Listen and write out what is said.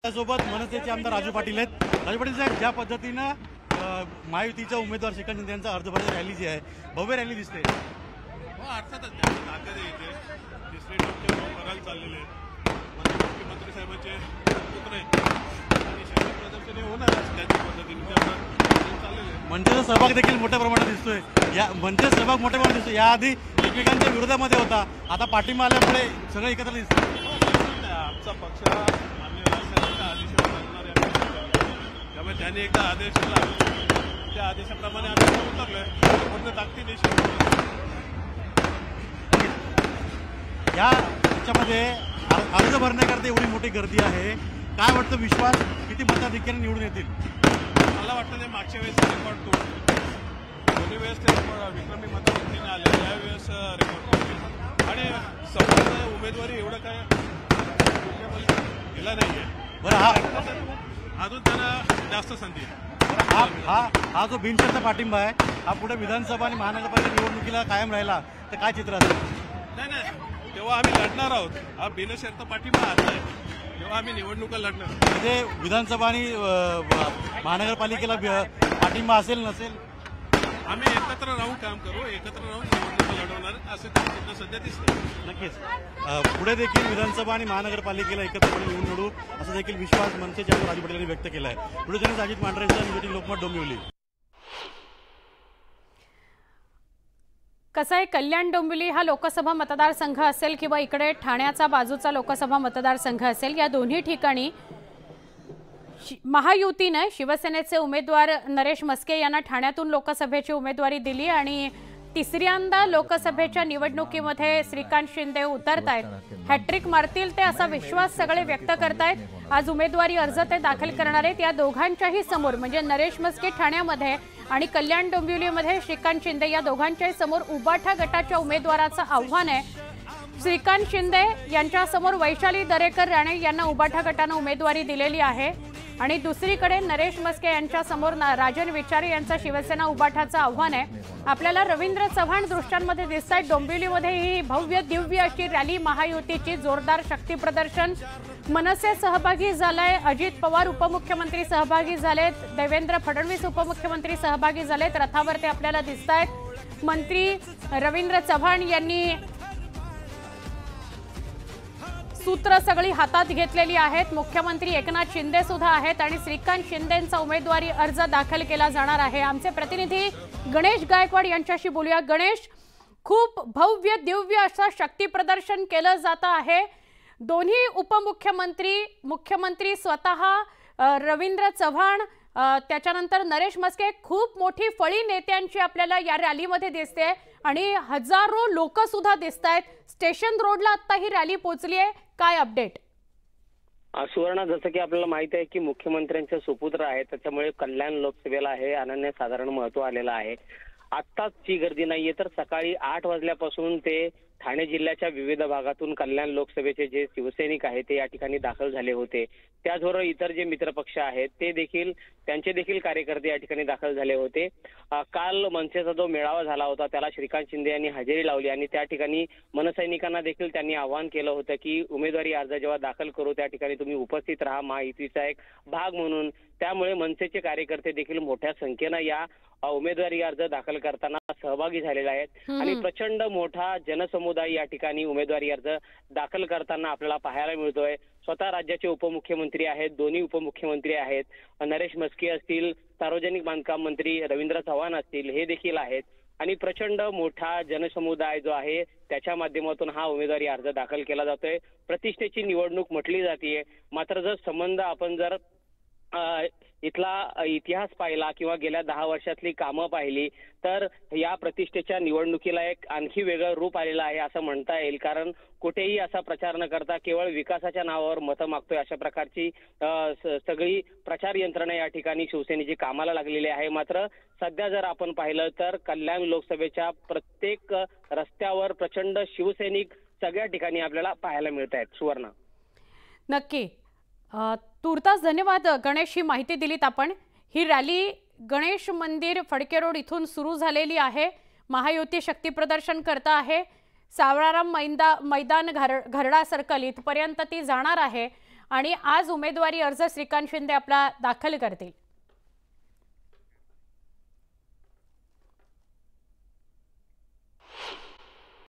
सोबत मनसेचे आमदार राजू पाटील आहेत। राजू पाटील साहेब, ज्या पद्धतीनं महायुतीचा उमेदवार श्रीकांत शिंदे यांचा अर्ज भरण्याची रॅली जी आहे, भव्य रॅली दिसते। अर्थातच त्यांची ताकद आहे इथे। तिसरे टप्पे करायला चाललेले आहेत। मुख्यमंत्री साहेबांचे पुत्र आहेत आणि शक्ती प्रदर्शन होणार त्यांच्या पद्धतीने चाललेले आहे। मनसेचा सहभाग देखील मोठ्या प्रमाणात दिसतोय। या मनसेचा सहभाग मोठ्या प्रमाणात दिसतोय। याआधी एकमेकांच्या विरोधामध्ये होता, आता पाठिंबा आल्यामुळे सगळं एकत्र दिसतं। आमचा पक्ष त्यामुळे त्यांनी एकदा आदेश दिला, त्या आदेशाप्रमाणे आम्ही उतरलोय। पूर्ण ताकदीने याच्यामध्ये अर्ज भरण्याकरता एवढी मोठी गर्दी आहे, काय वाटतं विश्वास किती मताधिक्याने निवडून येतील? मला वाटतं ते मागच्या वेळेस रेकॉर्ड तोडतो। दोन्ही वेळेस ते विक्रमी मताधिक्याने आले, यावेळेस रेकॉर्ड तोडतो आणि समोरचा उमेदवारी एवढं काय गेला नाहीये। बरं, अजून त्यांना जास्त संधी आहे। हा जो बिनशर्त पाठिंबा आहे, हा पुढे विधानसभा आणि महानगरपालिका निवडणुकीला कायम राहिला तर काय चित्र असेल? नाही, तेव्हा आम्ही लढणार आहोत। हा बिनशर्त पाठिंबा आता आहे, तेव्हा आम्ही निवडणुका लढणार। म्हणजे विधानसभा आणि महानगरपालिकेला पाठिंबा असेल नसेल, आम्ही एकत्र राहून काम करू, एकत्र राहून निवडणुका लढवणार असं चित्र सध्या दिसतं। नक्कीच पुढे देखील विधानसभा आणि महानगरपालिकेला एकत्रपणे निवडून लढू असा देखील विश्वास मनसेचे आमदार राजू पाटील यांनी व्यक्त केला आहे। पुढे त्यांनी अजित मांढरेंचा लोकमत डोंबिवली। कसं आहे, कल्याण डोंबिवली हा लोकसभा मतदारसंघ असेल किंवा इकडे ठाण्याचा बाजूचा लोकसभा मतदारसंघ असेल, या दोन्ही ठिकाणी महायुतीने शिवसेनेचे उमेदवार नरेश मस्के यांना ठाण्यातून लोकसभेची उमेदवारी दिली आणि तिसऱ्यांदा लोकसभेच्या निवडणुकीमध्ये श्रीकांत शिंदे उतरतायत, हॅट्रिक मारतील ते असा विश्वास सगळे व्यक्त करतायत। आज उमेदवारी अर्ज ते दाखल करणार आहेत। या दोघांच्याही समोर म्हणजे नरेश मस्के ठाण्यामध्ये आणि कल्याण डोंबिवलीमध्ये श्रीकांत शिंदे, या दोघांच्याही समोर उबाठा गटाच्या उमेदवाराचं आव्हान आहे। श्रीकांत शिंदे यांच्या समोर वैशाली दरेकर राणे यांना उबाठा गटानं उमेदवारी दिलेली आहे आणि दुसरीकडे नरेश मस्के यांच्या समोर राजन विचारे यांचा शिवसेना उबाठाचं आव्हान आहे। आपल्याला रवींद्र चव्हाण दृश्यांमध्ये दिसत आहेत। डोंबिवलीमध्ये ही भव्य दिव्य अशी रॅली महायुतीची, जोरदार शक्ती प्रदर्शन, मनसे सहभागी झालाय, अजित पवार उपमुख्यमंत्री सहभागी झालेत, देवेंद्र फडणवीस उपमुख्यमंत्री सहभागी झालेत, रथावर ते आपल्याला दिसत आहेत। मंत्री रवींद्र चव्हाण यांनी सूत्र सगळी हातात घेतलेली आहेत। मुख्यमंत्री एकनाथ शिंदे सुद्धा आहेत आणि श्रीकांत शिंदेंचा उमेदवारी अर्ज दाखल केला जाणार आहे। आमचे प्रतिनिधी गणेश गायकवाड यांच्याशी बोलूया। गणेश, खूप भव्य दिव्य असं शक्ती प्रदर्शन केलं जात आहे। दोन्ही उपमुख्यमंत्री, मुख्यमंत्री स्वतः, रवींद्र चव्हाण, त्याच्यानंतर नरेश मस्के, खूप मोठी फळी नेत्यांची आपल्याला या रॅलीमध्ये दिसते आणि हजारो लोक सुद्धा दिसत आहेत। स्टेशन रोडला आता ही रॅली पोहोचली आहे, काय अपडेट? सुवर्ण, जसं की आपल्याला माहिती आहे की मुख्यमंत्र्यांचे सुपुत्र आहे, त्याच्यामुळे कल्याण लोकसभेला हे अनन्यसाधारण महत्व आलेलं आहे। आत्ताची गर्दी नाहीये, तर सकाळी 8 वाजल्यापासून ते ठाणे जिल्ह्याच्या विविध भागातून कल्याण लोकसभेचे जे शिवसैनिक आहेत ते या ठिकाणी दाखल झाले होते। त्याचबरोबर इतर जे मित्रपक्ष आहेत ते देखील, त्यांचे देखील कार्यकर्ते या ठिकाणी दाखल झाले होते। काल मनसेचा जो मेळावा झाला होता त्याला श्रीकांत शिंदे यांनी हजेरी लावली आणि त्या ठिकाणी मनसैनिकांना देखील त्यांनी आवाहन केलं होतं की उमेदवारी अर्ज जेव्हा दाखल करू त्या ठिकाणी तुम्ही उपस्थित राहा महायुतीचा एक भाग म्हणून। त्यामुळे मनसेचे कार्यकर्ते देखील मोठ्या संख्येनं या उमेदवारी अर्ज दाखल करताना सहभागी झालेले आहेत आणि प्रचंड मोठा जनसमुदाय या ठिकाणी उमेदवारी अर्ज दाखल करताना आपल्याला पाहायला मिळतोय। स्वतः राज्याचे उपमुख्यमंत्री आहेत, दोन्ही उपमुख्यमंत्री आहेत, नरेश मस्के असतील, सार्वजनिक बांधकाम मंत्री रवींद्र चव्हाण असतील, हे देखील आहेत आणि प्रचंड मोठा जनसमुदाय जो आहे त्याच्या माध्यमातून हा उमेदवारी अर्ज दाखल केला जातोय। प्रतिष्ठेची निवडणूक म्हटली जाते, मात्र जर संबंध आपण जर इथला इतिहास पाहिला किंवा गेल्या 10 वर्षातली कामं पाहिली तर या प्रतिष्ठेच्या निवडणुकीला एक आणखी वेगळं रूप आलेलं आहे असं म्हणता येईल। कारण कुठेही असा प्रचार न करता केवळ विकासाच्या नावावर मतं मागतोय अशा प्रकारची सगळी प्रचार यंत्रणा या ठिकाणी शिवसेनेची कामाला लागलेली आहे। मात्र सध्या जर आपण पाहिलं तर कल्याण लोकसभेच्या प्रत्येक रस्त्यावर प्रचंड शिवसैनिक सगळ्या ठिकाणी आपल्याला पाहायला मिळत आहेत। सुवर्ण, नक्की तुर्तास धन्यवाद गणेश, ही माहिती दिलीत आपण। ही रॅली गणेश मंदिर फडके रोड इथून सुरू झालेली आहे। महायुती शक्ती प्रदर्शन करता आहे। सावळाराम मैदान घरडा सर्कल इथपर्यंत ती जाणार आहे आणि आज उमेदवारी अर्ज श्रीकांत शिंदे आपला दाखल करतील।